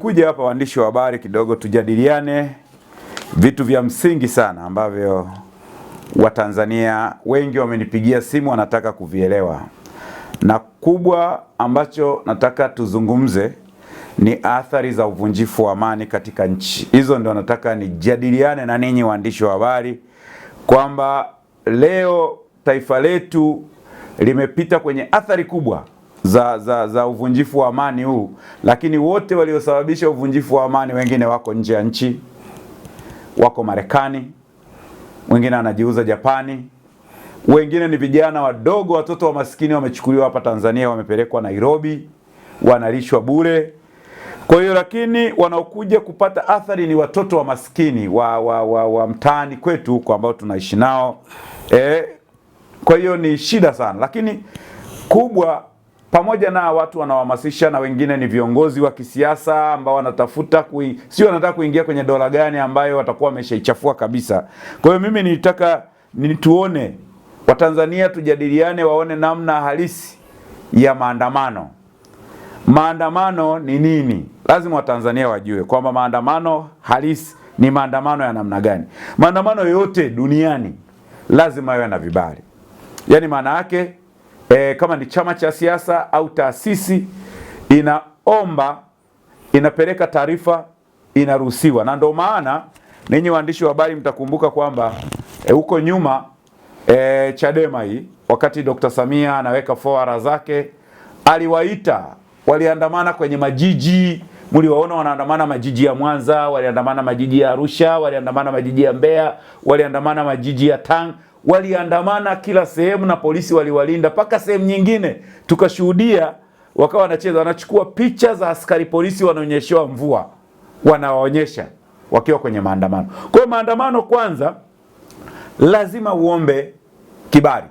Tumekuja hapa waandishi wa habari kidogo tujadiliane vitu vya msingi sana ambavyo Watanzania wengi wamenipigia simu wanataka kuvielewa. Na kubwa ambacho nataka tuzungumze ni athari za uvunjifu wa amani katika nchi. Hizo ndio nataka nijadiliane na ninyi waandishi wa habari kwamba leo taifa letu limepita kwenye athari kubwa za uvunjifu wa amani huu, lakini wote waliosababisha uvunjifu wa amani wengine wako nje ya nchi, wako Marekani, wengine anajiuza Japani, wengine ni vijana wadogo, watoto wa maskini wamechukuliwa hapa Tanzania, wamepelekwa Nairobi, wanalishwa bure. Kwa hiyo lakini wanaokuja kupata athari ni watoto wa maskini wa mtaani kwetu kwa ambao tunaishi nao. Kwa hiyo ni shida sana, lakini kubwa pamoja na watu wanaohamasisha na wengine ni viongozi wa kisiasa ambao wanatafuta sio wanataka kuingia kwenye dola gani ambayo watakuwa wameshaichafua kabisa. Kwa hiyo mimi nilitaka tuone Watanzania tujadiliane, waone namna halisi ya maandamano. Maandamano ni nini? Lazima Watanzania wajue kwamba maandamano halisi ni maandamano ya namna gani. Maandamano yote duniani lazima yawe na vibali. Yaani maana yake kama ni chama cha siasa au taasisi inapeleka taarifa, inaruhusiwa. Na ndio maana ninyi waandishi wa habari mtakumbuka kwamba huko nyuma Chadema hii wakati Dr. Samia anaweka fora zake aliwaita, waliandamana kwenye majiji, mliwaona wanaandamana majiji ya Mwanza, waliandamana majiji ya Arusha, waliandamana majiji ya Mbeya, waliandamana majiji ya Tanga, waliandamana kila sehemu na polisi waliwalinda mpaka sehemu nyingine tukashuhudia wakawa wanachukua picha za askari polisi wanaonyeshewa mvua, wanawaonyesha wakiwa kwenye maandamano. Kwa hiyo maandamano kwanza lazima uombe kibali,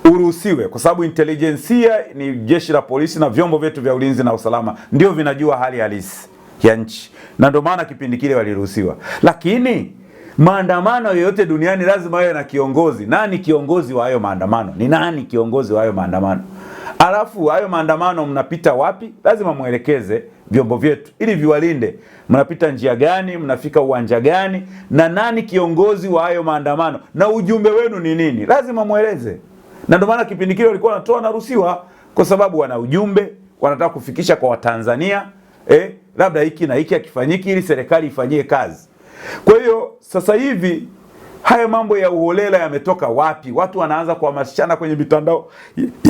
uruhusiwe, kwa sababu intelijensia ni jeshi la polisi na vyombo vyetu vya ulinzi na usalama ndio vinajua hali halisi ya nchi, na ndio maana kipindi kile waliruhusiwa. Lakini maandamano yoyote duniani lazima yawe na kiongozi. Nani kiongozi wa hayo maandamano? Ni nani kiongozi wa hayo maandamano? Alafu hayo maandamano mnapita wapi? Lazima muelekeze vyombo vyetu ili viwalinde. Mnapita njia gani? Mnafika uwanja gani? Na nani kiongozi wa hayo maandamano? Na ujumbe wenu ni nini? Lazima mueleze. Na ndio maana kipindi kile walikuwa wanatoa naruhusiwa, kwa sababu wana ujumbe, wanataka kufikisha kwa Watanzania, labda hiki na hiki akifanyiki ili serikali ifanyie kazi. Kwa hiyo sasa hivi haya mambo ya uholela yametoka wapi? Watu wanaanza kuhamasishana kwenye mitandao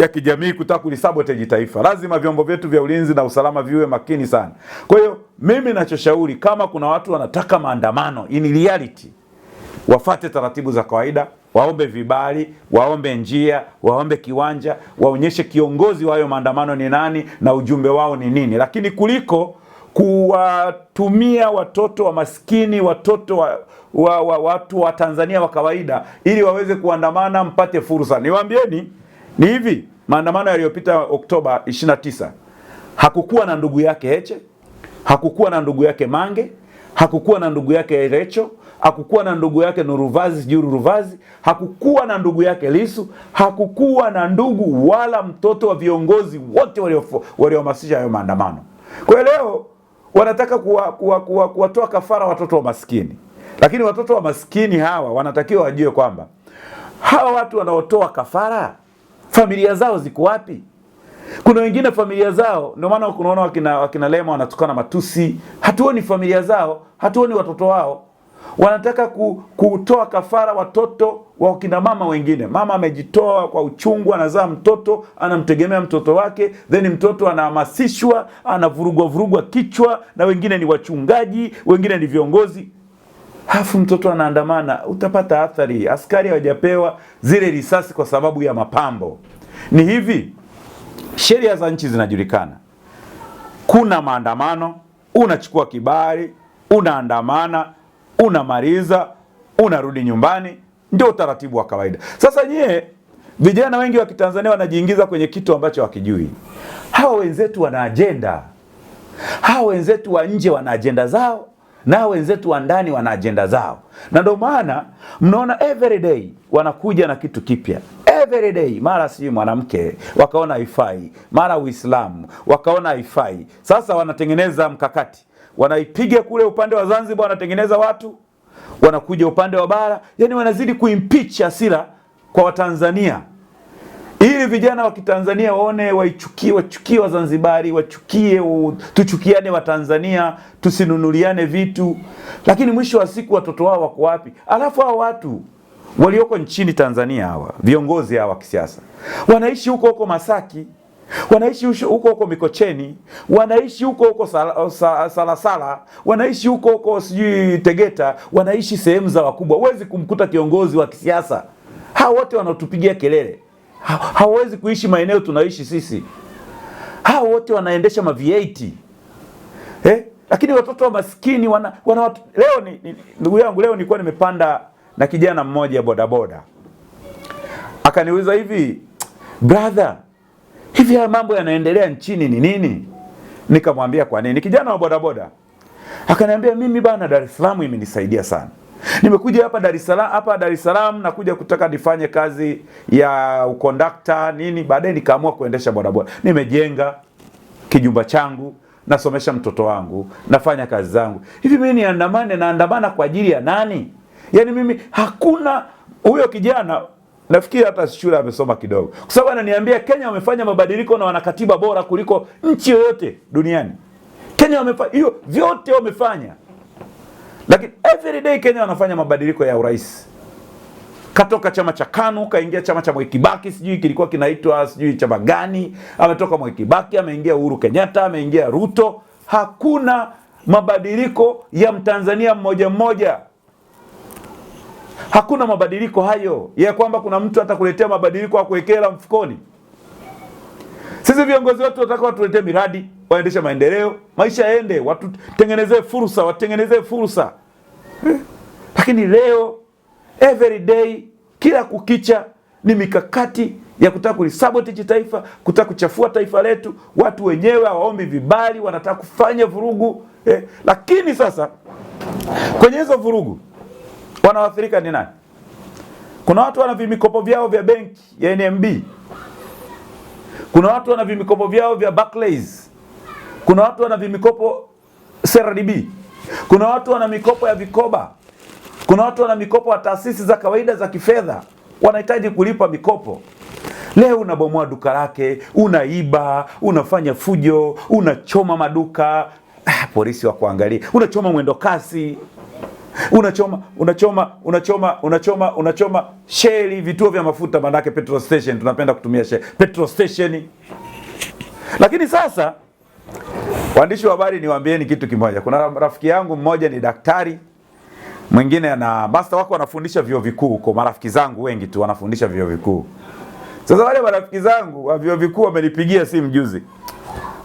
ya kijamii kutaka kulisabotage taifa. Lazima vyombo vyetu vya ulinzi na usalama viwe makini sana. Kwa hiyo mimi ninachoshauri, kama kuna watu wanataka maandamano in reality, wafate taratibu za kawaida, waombe vibali, waombe njia, waombe kiwanja, waonyeshe kiongozi wa hayo maandamano ni nani na ujumbe wao ni nini. Lakini kuliko kuwatumia watoto wa maskini, watoto watu wa Tanzania wa kawaida ili waweze kuandamana mpate fursa. Niwaambieni ni hivi, maandamano yaliyopita Oktoba 29 hakukuwa na ndugu yake Heche, hakukuwa na ndugu yake Mange, hakukuwa na ndugu yake Recho, hakukuwa na ndugu yake Nuruvazi, hakukuwa na ndugu yake Lisu, hakukuwa na ndugu wala mtoto wa viongozi wote waliohamasisha hayo maandamano. Kwa leo wanataka kuwatoa kafara watoto wa maskini. Lakini watoto wa maskini hawa wanatakiwa wajue kwamba hawa watu wanaotoa kafara familia zao ziko wapi? Kuna wengine familia zao, ndio maana unaona wakina Lema wanatukana matusi, hatuoni familia zao, hatuoni watoto wao. Wanataka kutoa kafara watoto wa kina mama wengine. Mama amejitoa kwa uchungu, anazaa mtoto, anamtegemea mtoto wake, then mtoto anahamasishwa, anavurugwa kichwa, na wengine ni wachungaji, wengine ni viongozi. Hafu mtoto anaandamana, utapata athari. Askari hawajapewa zile risasi kwa sababu ya mapambo. Ni hivi, sheria za nchi zinajulikana. Kuna maandamano, unachukua kibali, unaandamana, unamaliza, unarudi nyumbani, ndio utaratibu wa kawaida. Sasa nyie vijana wengi wa Kitanzania wanajiingiza kwenye kitu ambacho hakijui. Hawa wenzetu wana ajenda. Hawa wenzetu wa nje wana ajenda zao na wenzetu wa ndani wana ajenda zao, na ndio maana mnaona every day wanakuja na kitu kipya. Every day mara si mwanamke wakaona haifai, mara Uislamu wakaona haifai. Sasa wanatengeneza mkakati, wanaipiga kule upande wa Zanzibar, wanatengeneza watu, wanakuja upande wa bara, yani wanazidi kuimpeach hasira kwa Watanzania, ili vijana wa Kitanzania waone, wachukie Wazanzibari, wachukie, tuchukiane Watanzania, tusinunuliane vitu. Lakini mwisho wa siku watoto wao wako wapi? Alafu hao watu walioko nchini Tanzania, hawa viongozi hawa wa kisiasa, wanaishi huko Masaki, wanaishi huko Mikocheni, wanaishi huko Salasala, wanaishi huko sijui Tegeta, wanaishi sehemu za wakubwa. Huwezi kumkuta kiongozi wa kisiasa. Hao wote wanatupigia kelele. Hawezi kuishi maeneo tunaishi sisi. Hao wote wanaendesha ma V8. Lakini watoto wa maskini leo ndugu yangu, leo nilikuwa nimepanda na kijana mmoja bodaboda. Akaniuliza, hivi brother, hivi haya mambo yanaendelea nchini ni nini? Nikamwambia kwa nini. Kijana wa bodaboda akaniambia, mimi bana, Dar es Salaam imenisaidia sana. Nimekuja hapa Dar es Salaam na kuja kutaka nifanye kazi ya ukondakta nini, baadaye nikaamua kuendesha bodaboda. Nimejenga kijumba changu, nasomesha mtoto wangu, nafanya kazi zangu. Hivi mimi naandamana kwa ajili ya nani? Yaani mimi hakuna. Huyo kijana nafikiri hata shule amesoma kidogo, kwa sababu ananiambia Kenya wamefanya mabadiliko na wana katiba bora kuliko nchi yoyote duniani. Kenya wamefanya hiyo, vyote wamefanya. Lakini every day Kenya wanafanya mabadiliko ya urais. Katoka chama cha KANU kaingia chama cha Mwai Kibaki, sijui kilikuwa kinaitwa sijui chama gani. Ametoka Mwai Kibaki ameingia Uhuru Kenyatta, ameingia Ruto. Hakuna mabadiliko ya Mtanzania mmoja mmoja. Hakuna mabadiliko hayo ya kwamba kuna mtu atakuletea mabadiliko akuwekea mfukoni. Sisi viongozi wetu watakao watuletee miradi, waendesha maendeleo, maisha yaende, watu watengenezee fursa. Lakini leo every day, kila kukicha ni mikakati ya kutaka kulisabotage taifa, kutaka kuchafua taifa letu. Watu wenyewe hawaombi vibali, wanataka kufanya vurugu. Lakini sasa kwenye hizo vurugu wanaoathirika ni nani? Kuna watu wana vimikopo vyao vya benki ya NMB. Kuna watu wana vimikopo vyao vya Barclays. Kuna watu wana vimikopo CRDB. Kuna watu wana mikopo ya vikoba. Kuna watu wana mikopo ya taasisi za kawaida za kifedha. Wanahitaji kulipa mikopo. Leo unabomoa duka lake, unaiba, unafanya fujo, unachoma maduka, polisi wa kuangalia, unachoma mwendo kasi, unachoma sheli, vituo vya mafuta, manake petrol station, tunapenda kutumia petrol station. Lakini sasa, waandishi wa habari, niwaambieni kitu kimoja. Kuna rafiki yangu mmoja ni daktari, mwingine ana master wako wanafundisha vyuo vikuu huko. Marafiki zangu wengi tu wanafundisha vyuo vikuu. Sasa wale marafiki zangu wa vyuo vikuu wamenipigia simu juzi.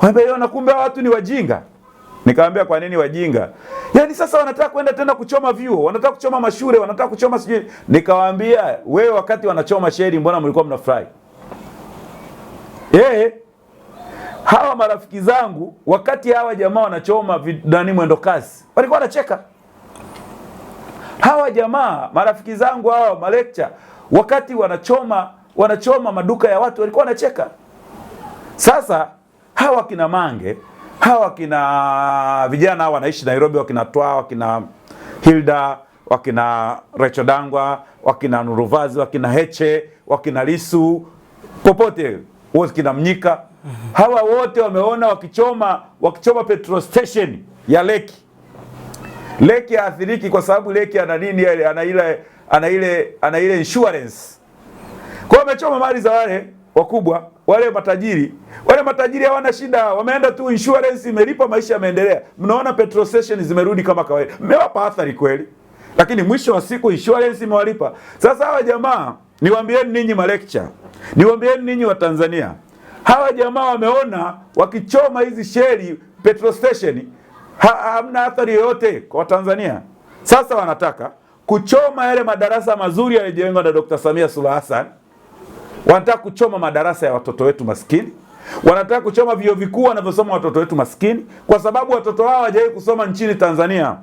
Wanaambia kumbe watu ni wajinga. Nikamwambia kwa nini wajinga? Yaani sasa wanataka kwenda tena kuchoma vyuo, wanataka kuchoma mashule, wanataka kuchoma sijui. Nikawaambia, wewe wakati wanachoma sheri mbona mlikuwa mnafurahi? Hawa marafiki zangu wakati hawa jamaa wanachoma ndani mwendo kasi, walikuwa wanacheka. Hawa jamaa marafiki zangu hawa malecture wakati wanachoma maduka ya watu walikuwa wanacheka. Sasa hawa kina Mange, hawa kina vijana hawa wanaishi Nairobi, wakina Twa, wakina Hilda, wakina Rachel Dangwa, wakina Nuruvazi, wakina Heche, wakina Lisu, popote wakina Mnyika. Hawa wote wameona wakichoma petrol station ya Leki. Leki haathiriki kwa sababu Leki ana nini? Ana ile insurance. Kwa wamechoma mali za wale wakubwa, wale matajiri. Wale matajiri hawana shida, wameenda tu, insurance imelipa, maisha yameendelea. Mnaona petrol station zimerudi kama kawaida. Mmewapa athari kweli, lakini mwisho wa siku insurance imewalipa. Sasa hawa jamaa, niwaambieni ninyi malecture, niwaambieni ninyi wa Tanzania, hawa jamaa wameona wakichoma hizi sheli petrol station hamna athari yoyote kwa Tanzania. Sasa wanataka kuchoma yale madarasa mazuri yaliyojengwa na Dr. Samia Suluhu Hassan. Wanataka kuchoma madarasa ya watoto wetu maskini. Wanataka kuchoma vyuo vikuu wanavyosoma watoto wetu maskini, kwa sababu watoto wao hawajawahi kusoma nchini Tanzania.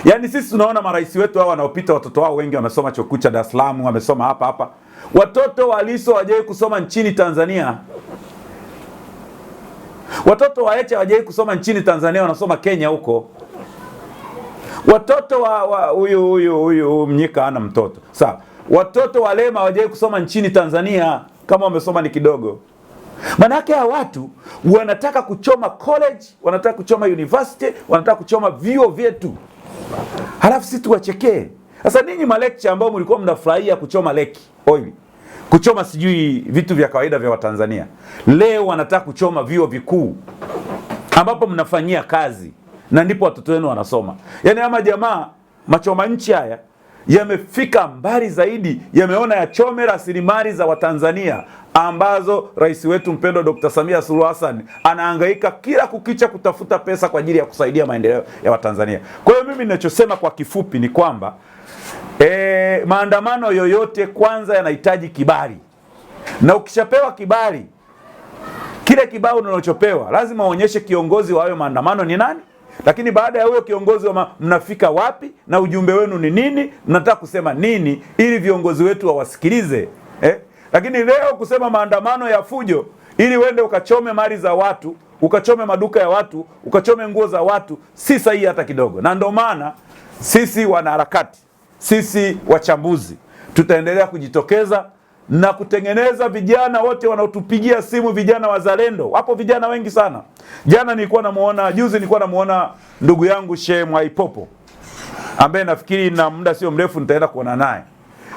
Yaani sisi tunaona marais wetu hao wanaopita, watoto wao wengi wamesoma chuo kikuu cha Dar es Salaam, wamesoma hapa hapa. Watoto wa Lissu hawajawahi kusoma nchini Tanzania. Watoto wa Heche hawajawahi kusoma nchini Tanzania, wanasoma Kenya huko. Watoto wa huyu Mnyika hana mtoto. Sawa. Watoto wa Lema hawajawahi kusoma nchini Tanzania, kama wamesoma ni kidogo. Manake hawa watu wanataka kuchoma college, wanataka kuchoma university, wanataka kuchoma vyuo vyetu. Halafu sisi tuwachekee. Sasa ninyi malecture ambao mlikuwa mnafurahia kuchoma leki oil, kuchoma sijui vitu vya kawaida vya Watanzania, leo wanataka kuchoma vyuo vikuu ambapo mnafanyia kazi na ndipo watoto wenu wanasoma. Yaani ama jamaa machoma nchi haya yamefika mbali zaidi, yameona yachome rasilimali za Watanzania ambazo rais wetu mpendwa Dr. Samia Suluhu Hassan anahangaika kila kukicha kutafuta pesa kwa ajili ya kusaidia maendeleo ya Watanzania. Kwa hiyo mimi ninachosema kwa kifupi ni kwamba maandamano yoyote kwanza yanahitaji kibali. Na ukishapewa kibali, kile kibao unachopewa lazima uonyeshe kiongozi wa hayo maandamano ni nani. Lakini baada ya huyo kiongozi mnafika wapi na ujumbe wenu ni nini, mnataka kusema nini ili viongozi wetu wawasikilize. Lakini leo kusema maandamano ya fujo ili uende ukachome mali za watu, ukachome maduka ya watu, ukachome nguo za watu, si sahihi hata kidogo. Na ndio maana sisi wanaharakati, sisi wachambuzi tutaendelea kujitokeza na kutengeneza vijana wote wanaotupigia simu, vijana wazalendo. Wapo vijana wengi sana. Juzi nilikuwa namuona ndugu yangu Sheikh Mwaipopo, ambaye nafikiri na muda sio mrefu nitaenda kuona naye.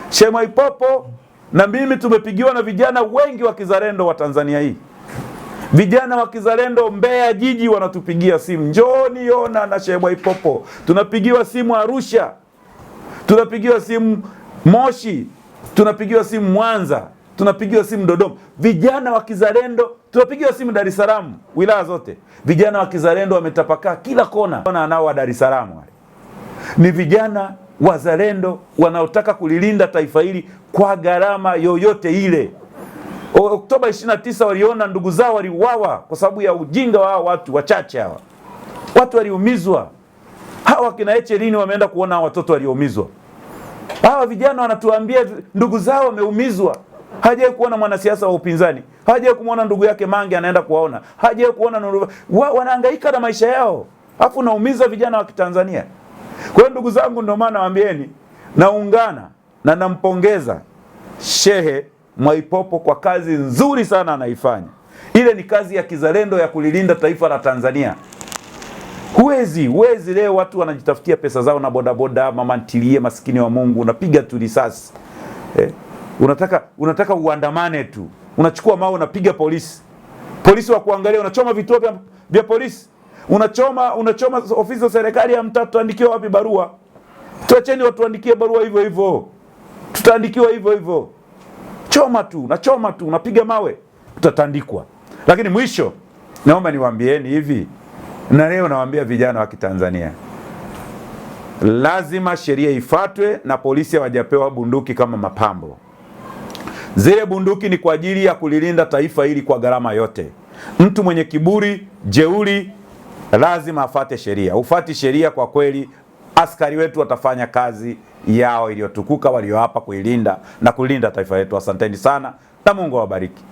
Sheikh Mwaipopo na mimi tumepigiwa na vijana wengi wa kizalendo wa Tanzania hii. Vijana wa kizalendo Mbeya jiji wanatupigia simu, njooni Yona na Sheikh Mwaipopo. Tunapigiwa simu Arusha, tunapigiwa simu Moshi, tunapigiwa simu Mwanza, tunapigiwa simu Dodoma. Vijana wa kizalendo tunapigiwa simu Dar es Salaam, wilaya zote. Vijana wa kizalendo wametapakaa kila kona. Nao wa Dar es Salaam wale ni vijana wazalendo wanaotaka kulilinda taifa hili kwa gharama yoyote ile. Oktoba 29 waliona ndugu zao waliuawa kwa sababu ya ujinga wa watu wachache hawa. Watu waliumizwa. Hawa kina Heche lini wameenda kuona watoto walioumizwa? Hawa vijana wanatuambia ndugu zao wameumizwa. Hajawahi kuona mwanasiasa wa upinzani, hajawahi kumuona ndugu yake Mange anaenda kuwaona, hajawahi kuona wanahangaika na maisha yao. Alafu naumiza vijana wa Kitanzania. Kwa hiyo ndugu zangu, ndio maana nawaambieni, naungana na nampongeza Shehe Mwaipopo kwa kazi nzuri sana anaifanya. Ile ni kazi ya kizalendo ya kulilinda taifa la Tanzania. Huwezi leo watu wanajitafutia pesa zao na bodaboda, mama ntilie, maskini wa Mungu, unapiga tu risasi. Unataka uandamane tu. Unachukua mawe unapiga polisi. Polisi wa kuangalia, unachoma vituo vya polisi. Unachoma ofisi za serikali ya mtaa, tuandikiwa wapi barua? Tuacheni watu waandikie barua hivyo hivyo. Tutaandikiwa hivyo hivyo. Choma tu, unapiga mawe, tutatandikwa. Lakini mwisho naomba niwaambieni hivi, na leo nawaambia vijana wa Kitanzania, lazima sheria ifuatwe na polisi hawajapewa bunduki kama mapambo. Zile bunduki ni kwa ajili ya kulilinda taifa hili kwa gharama yote. Mtu mwenye kiburi, jeuri, lazima afate sheria. Ufati sheria, kwa kweli askari wetu watafanya kazi yao iliyotukuka walioapa kuilinda na kulinda taifa letu. Asanteni sana na Mungu awabariki.